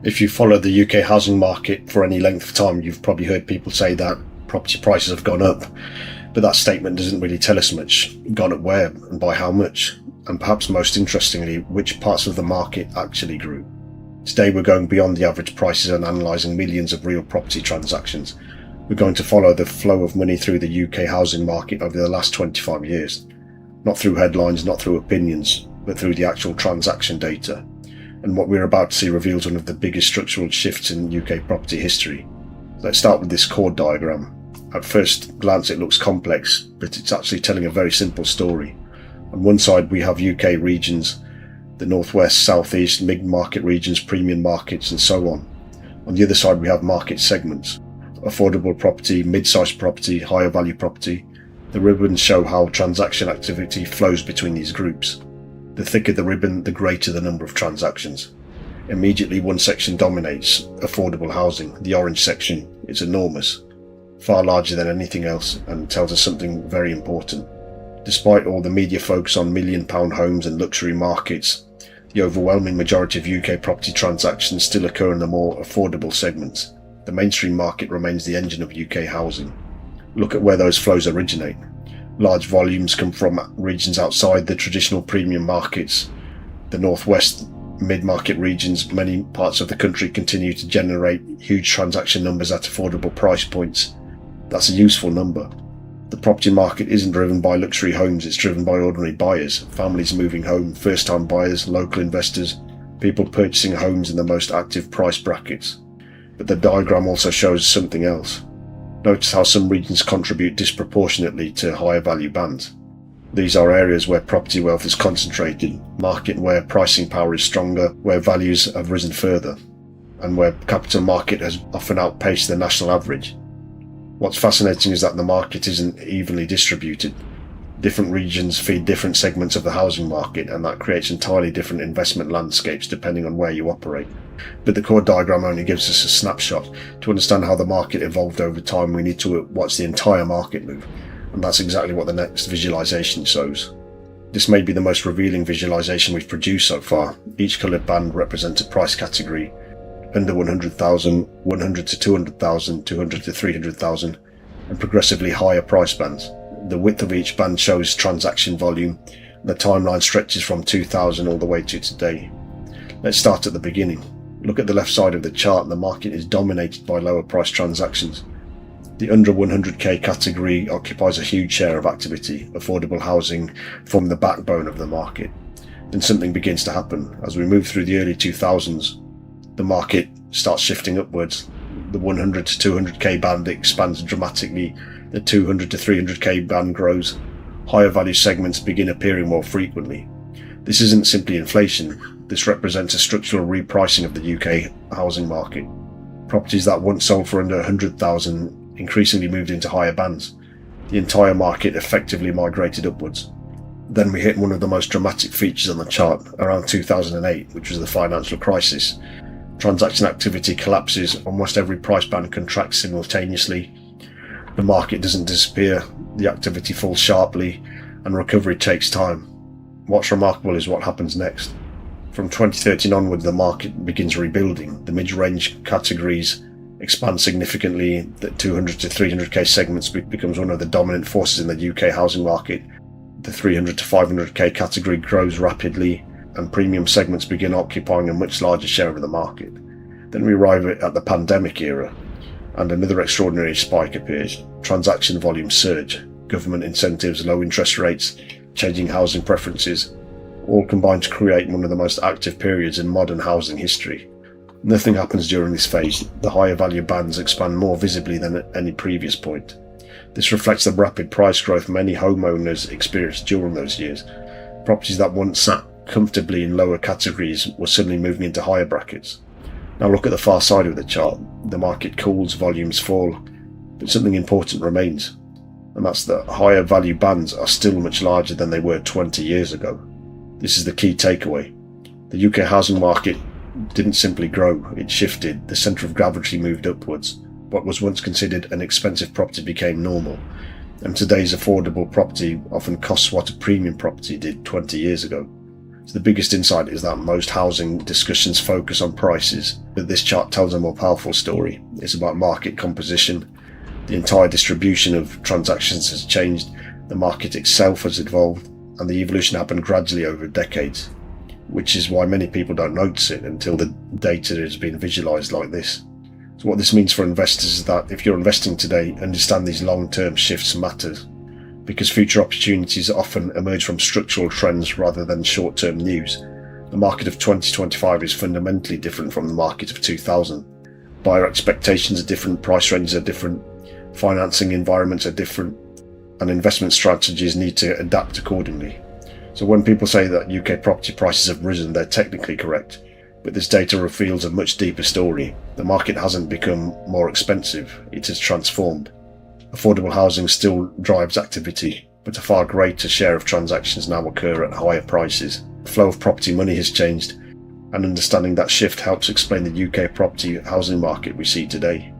If you follow the UK housing market for any length of time, you've probably heard people say that property prices have gone up, but that statement doesn't really tell us much. Gone up where and by how much? And perhaps most interestingly, which parts of the market actually grew. Today we're going beyond the average prices and analysing millions of real property transactions. We're going to follow the flow of money through the UK housing market over the last 25 years. Not through headlines, not through opinions, but through the actual transaction data. And what we're about to see reveals one of the biggest structural shifts in UK property history. Let's start with this chord diagram. At first glance it looks complex, but it's actually telling a very simple story. On one side we have UK regions, the northwest, southeast, mid-market regions, premium markets and so on. On the other side we have market segments. Affordable property, mid-sized property, higher value property. The ribbons show how transaction activity flows between these groups. The thicker the ribbon, the greater the number of transactions. Immediately one section dominates, affordable housing. The orange section is enormous, far larger than anything else, and tells us something very important. Despite all the media focus on £1 million homes and luxury markets, the overwhelming majority of UK property transactions still occur in the more affordable segments. The mainstream market remains the engine of UK housing. Look at where those flows originate. Large volumes come from regions outside the traditional premium markets. The northwest, mid-market regions, many parts of the country continue to generate huge transaction numbers at affordable price points. That's a useful number. The property market isn't driven by luxury homes, it's driven by ordinary buyers, families moving home, first-time buyers, local investors, people purchasing homes in the most active price brackets. But the diagram also shows something else. Notice how some regions contribute disproportionately to higher value bands. These are areas where property wealth is concentrated, market where pricing power is stronger, where values have risen further, and where capital market has often outpaced the national average. What's fascinating is that the market isn't evenly distributed. Different regions feed different segments of the housing market, and that creates entirely different investment landscapes depending on where you operate. But the chord diagram only gives us a snapshot. To understand how the market evolved over time, we need to watch the entire market move, and that's exactly what the next visualization shows. This may be the most revealing visualization we've produced so far. Each coloured band represents a price category: under 100,000, 100 to 200,000, 200 to 300,000, and progressively higher price bands. The width of each band shows transaction volume, and the timeline stretches from 2000 all the way to today. Let's start at the beginning. Look at the left side of the chart. The market is dominated by lower price transactions. The under 100k category occupies a huge share of activity. Affordable housing form the backbone of the market. Then something begins to happen. As we move through the early 2000s, the market starts shifting upwards. The 100 to 200k band expands dramatically. The 200 to 300k band grows. Higher value segments begin appearing more frequently. This isn't simply inflation. This represents a structural repricing of the UK housing market. Properties that once sold for under 100,000 increasingly moved into higher bands. The entire market effectively migrated upwards. Then we hit one of the most dramatic features on the chart, around 2008, which was the financial crisis. Transaction activity collapses, almost every price band contracts simultaneously. The market doesn't disappear, the activity falls sharply, and recovery takes time. What's remarkable is what happens next. From 2013 onwards, the market begins rebuilding. The mid-range categories expand significantly. The 200 to 300k segments becomes one of the dominant forces in the UK housing market. The 300 to 500k category grows rapidly, and premium segments begin occupying a much larger share of the market. Then we arrive at the pandemic era, and another extraordinary spike appears. Transaction volumes surge. Government incentives, low interest rates, changing housing preferences, all combine to create one of the most active periods in modern housing history. Nothing happens during this phase. The higher value bands expand more visibly than at any previous point. This reflects the rapid price growth many homeowners experienced during those years. Properties that once sat comfortably in lower categories were suddenly moving into higher brackets. Now look at the far side of the chart. The market cools, volumes fall, but something important remains, and that's that higher value bands are still much larger than they were 20 years ago. This is the key takeaway. The UK housing market didn't simply grow, it shifted. The centre of gravity moved upwards. What was once considered an expensive property became normal, and today's affordable property often costs what a premium property did 20 years ago. So the biggest insight is that most housing discussions focus on prices, but this chart tells a more powerful story. It's about market composition. The entire distribution of transactions has changed, the market itself has evolved, and the evolution happened gradually over decades, which is why many people don't notice it until the data has been visualized like this. So what this means for investors is that if you're investing today, understand these long-term shifts matter, because future opportunities often emerge from structural trends rather than short-term news. The market of 2025 is fundamentally different from the market of 2000. Buyer expectations are different, price ranges are different, financing environments are different, and investment strategies need to adapt accordingly. So when people say that UK property prices have risen, they're technically correct, but this data reveals a much deeper story. The market hasn't become more expensive, it has transformed. Affordable housing still drives activity, but a far greater share of transactions now occur at higher prices. The flow of property money has changed, and understanding that shift helps explain the UK property housing market we see today.